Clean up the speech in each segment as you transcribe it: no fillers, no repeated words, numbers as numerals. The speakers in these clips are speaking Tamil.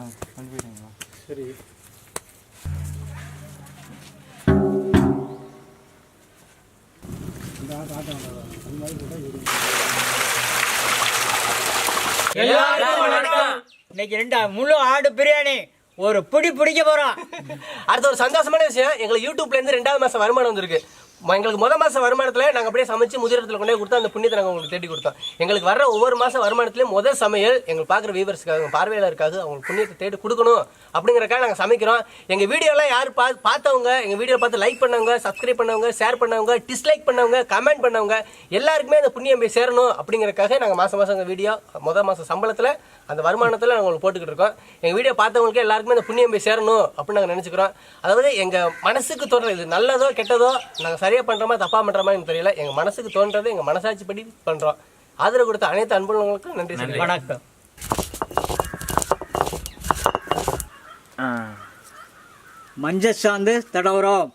அனுப்பிடுங்களா? சரி. எல்லாருக்கும் வணக்கம். இன்னைக்கு 2 முழு ஆடு பிரியாணி ஒரு பிடிக்க போறோம். அடுத்த ஒரு சந்தோஷமான விஷயம், எங்களுக்கு யூடியூப்ல இருந்து 2வது மாசம் வருமானம் வந்திருக்கு. எங்களுக்கு முதல் மாதம் வருமானத்தில் நாங்கள் அப்படியே சமைச்சு முதிரத்தில் கொண்டே கொடுத்தோம். அந்த புண்ணியத்தை நாங்கள் உங்களுக்கு தேடி கொடுத்தோம். எங்களுக்கு வர ஒவ்வொரு மாதம் வருமானத்துலேயும் முதல் சமையல் எங்களுக்கு பார்க்குற வியூவர்ஸ்க்காக, பார்வையாளருக்காக அவங்களுக்கு புண்ணியத்தை தேடி கொடுக்கணும் அப்படிங்கிறக்காக நாங்கள் சமைக்கிறோம். எங்கள் வீடியோலாம் யார் பார்த்தவங்க, எங்கள் வீடியோ பார்த்து லைக் பண்ணவங்க, சப்ஸ்கிரைப் பண்ணவங்க, ஷேர் பண்ணவங்க, டிஸ்லைக் பண்ணவங்க, கமெண்ட் பண்ணவங்க எல்லாருக்குமே அந்த புண்ணியம் போய் சேரணும் அப்படிங்கிறக்காக நாங்கள் மாதம் எங்கள் வீடியோ முதல் மாதம் சம்பளத்தில் அந்த வருமானத்தில் நாங்கள் உங்களுக்கு போட்டுக்கிட்டு இருக்கோம். எங்கள் வீடியோ பார்த்தவங்களுக்கு எல்லாருக்குமே அந்த புண்ணியம் போய் சேரணும் அப்படின்னு நாங்கள் நினச்சிக்கிறோம். அதாவது எங்கள் மனசுக்கு தோன்றது, இது நல்லதோ கெட்டதோ நாங்கள் சரியாக பண்ணுறோமா தப்பாக பண்ணுறோமா எனக்கு தெரியல. எங்கள் மனசுக்கு தோன்றது எங்கள் மனசாட்சி படி பண்ணுறோம். ஆதரவு கொடுத்த அனைத்து அன்புள்ளவங்களுக்கும் நன்றி. வணக்கம். மஞ்சள் சாந்து தடவுறோம்.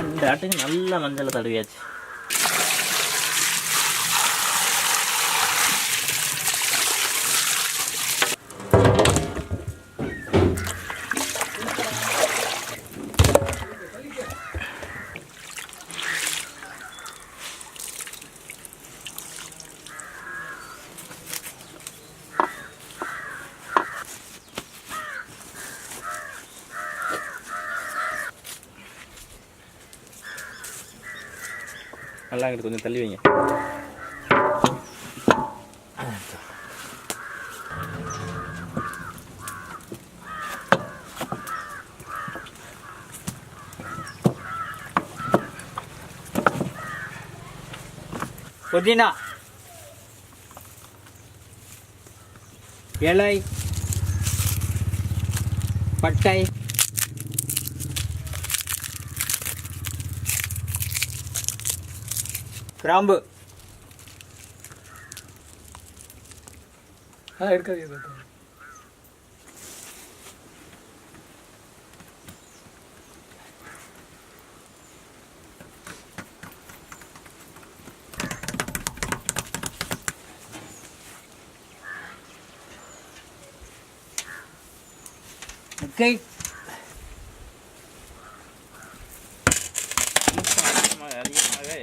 இந்த ஆட்டுக்கு நல்ல மஞ்சள் தடவியாச்சு. நல்லா இங்கிட்டு கொஞ்சம் தள்ளி வைங்க. புதினா, இலை, பட்டை, கிராம்பு. எடுக்காது. ஓகே.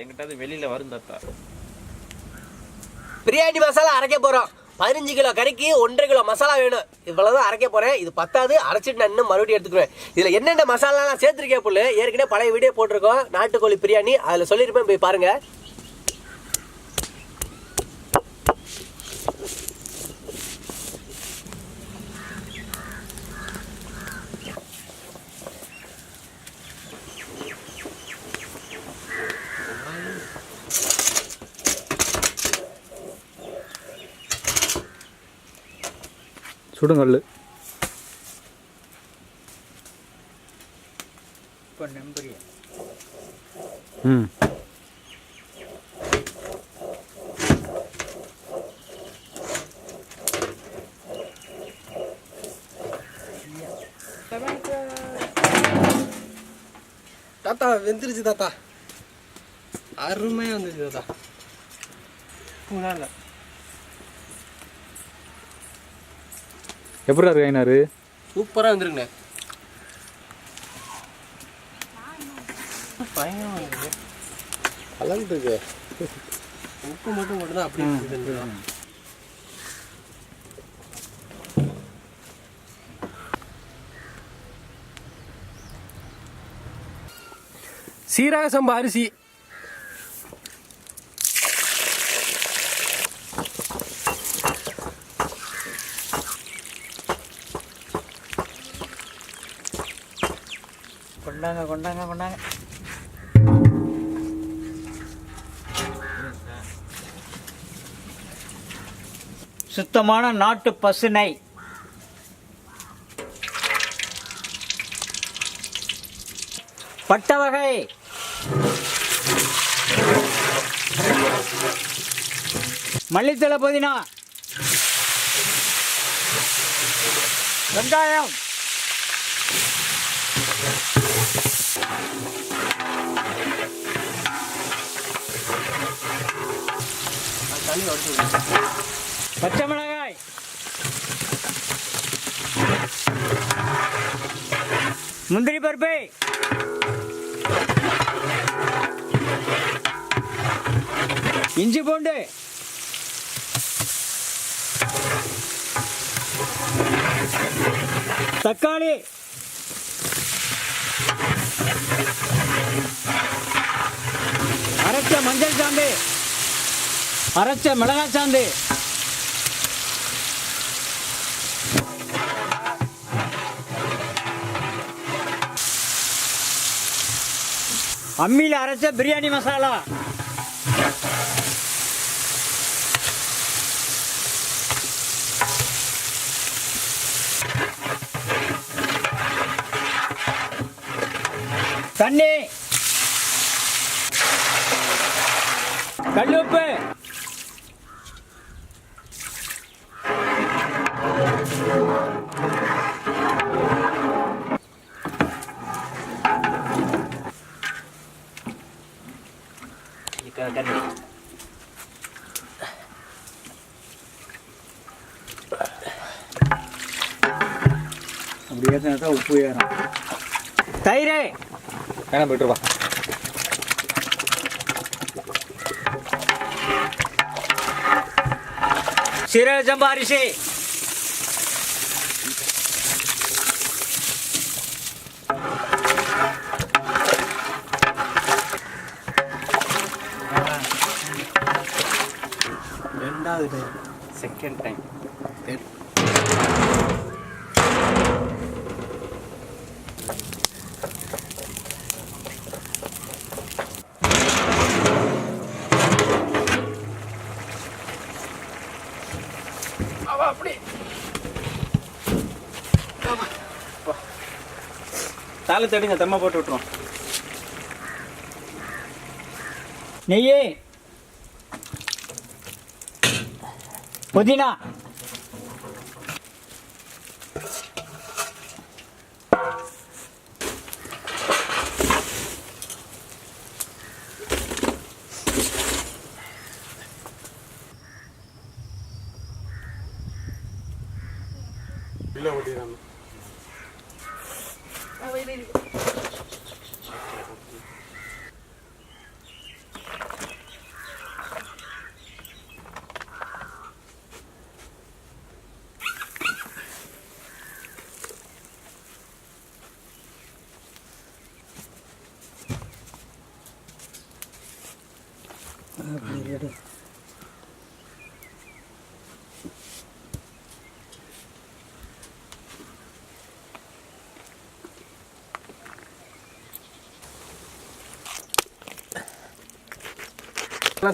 எங்கிட்ட வெளியில வரும் தாத்தா. பிரியாணி மசாலா அரைக்க போகிறோம். 15 கிலோ கறிக்கு 1.5 கிலோ மசாலா வேணும். இவ்வளவுதான் அரைக்க போகிறேன். இது பத்தாது, அரைச்சிட்டு நான் இன்னும் மறுபடியும் எடுத்துக்குவேன். இதில் என்னென்ன மசாலாலாம் சேர்த்துருக்கேன் புல்லு ஏற்கனவே பழைய வீடியோ போட்டிருக்கோம். நாட்டுக்கோழி பிரியாணி அதில் சொல்லியிருப்பேன், போய் பாருங்கள். சுடுங்கல். இப்போ நம்புறியா? தாத்தா வெந்துருச்சு தாத்தா, அருமையாக வந்துருச்சு தாத்தா. இல்லை எப்படி இருக்கு ஐநாரு? சூப்பராக வந்துருங்கண்ணே. கலந்துருக்கு. உப்பு மட்டும்தான் அப்படி சீரக சம்பா அரிசி, கொண்டாங்க. சுத்தமான நாட்டு பசு நெய், பட்டை வகை, மல்லித்தழை, புதினா, வெங்காயம், தண்ணி வடிச்சு பச்சை மிளகாய், முந்திரி பருப்பு, இஞ்சி பூண்டு, தக்காளி, அரைச்ச மஞ்சள் சாந்து, அரைச்ச மிளகாய் சாந்து, அம்மியில் அரைச்ச பிரியாணி மசாலா, தண்ணி, கல்லுப்பு, கண்ணு அப்படி ஏற்றினா உப்பு ஏறும். தயிர், வேணா போய்ட்டுருப்பா. சீரக சம்பா அரிசி, ரெண்டாவது செகண்ட் டைம் அப்படி தாளை தடிங்க தம்மா போட்டு விட்டுருவோம். நெய், புதினா,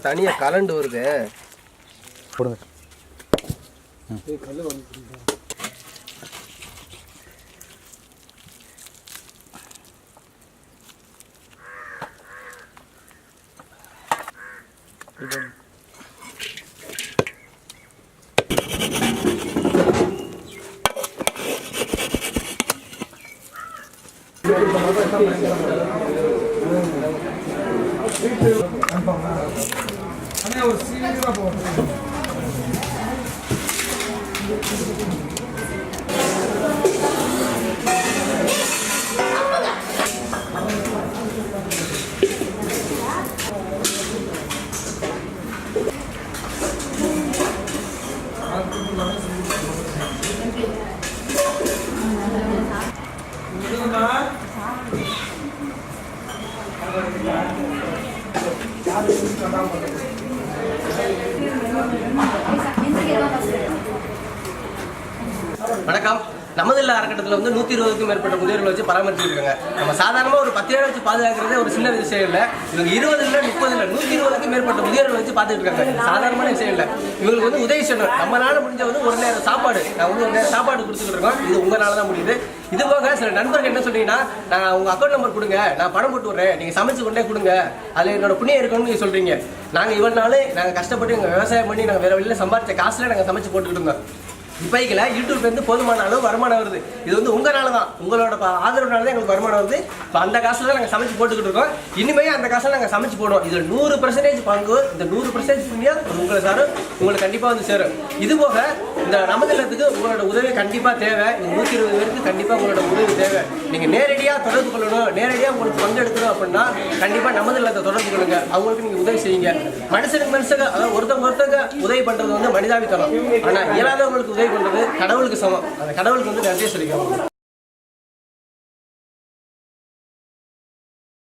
தனியா கலண்டு வருது. போடுங்க. வணக்கம். நமதில்ல அறக்கட்டத்தில் வந்து 120க்கும் மேற்பட்ட முதியோர்களை வச்சு பராமரிச்சுட்டு இருக்காங்க. நம்ம சாதாரணமாக ஒரு 10 வச்சு பாதுகாக்கிறதே ஒரு சின்ன விஷயம் இல்லை. இவங்க 20 இல்லை 30 இல்லை 120க்கும் மேற்பட்ட முதியோர்களை வச்சு பார்த்துட்டு இருக்காங்க. சாதாரணமான விஷயம் இல்லை. இவங்களுக்கு வந்து உதவி செய்யணும். நம்மளால முடிஞ்ச வந்து ஒரு நேரம் சாப்பாடு, நான் வந்து ஒரு நேரம் சாப்பாடு கொடுத்துட்டு இருக்கோம். இது உங்களால தான் முடியுது. இது போக சில நண்பர்கள் என்ன சொல்றீங்கன்னா, நான் உங்க அக்கௌண்ட் நம்பர் கொடுங்க, நான் பணம் போட்டு விட்றேன், நீங்க சமைச்சு கொண்டே கொடுங்க, அதில் என்னோட புண்ணியம் இருக்கணும்னு நீங்க சொல்றீங்க. நாங்கள் இவ்வளவு நாள் நாங்கள் கஷ்டப்பட்டு எங்கள் விவசாயம் பண்ணி நாங்கள் வேற வெளியில் சம்பாதிச்ச காசுல நாங்கள் சமைச்சு போட்டுக்கிட்டு இருந்தோம். இப்போக்கில் யூடியூப்லேருந்து போதுமான அளவு வருமானம் வருது. இது வந்து உங்களால தான், உங்களோட ஆதரவுனால தான் எங்களுக்கு வருமானம் வருது. இப்போ அந்த காசில் தான் நாங்கள் சமைச்சு போட்டுக்கிட்டு இருக்கோம். இனிமேல் அந்த காசில் நாங்கள் சமைச்சு போடுவோம். இதில் 100% பங்கு, இந்த 100% புண்ணியம் உங்களை சாரும் உங்களுக்கு கண்டிப்பாக வந்து சேரும். இது போக இந்த நமது இல்லத்துக்கு உங்களோட உதவி கண்டிப்பாக தேவை. இந்த 120 பேருக்கு கண்டிப்பாக உங்களோட உதவி தேவை. நீங்கள் நேரடியாக தொடர்பு கொள்ளணும், நேரடியாக உங்களுக்கு பங்கெடுக்கணும் அப்படின்னா கண்டிப்பாக நமது இல்லத்தை தொடர்பு கொள்ளுங்க. அவங்களுக்கு நீங்கள் உதவி செய்யுங்க. மனுஷனுக்கு அதாவது ஒருத்தவங்க உதவி பண்ணுறது வந்து மனிதாபித்தனம். ஆனால் இயலாதவங்களுக்கு உதவி பண்ணுறது கடவுளுக்கு சமம். அந்த கடவுளுக்கு வந்து நன்றியை சொல்லிக்கிறோம்.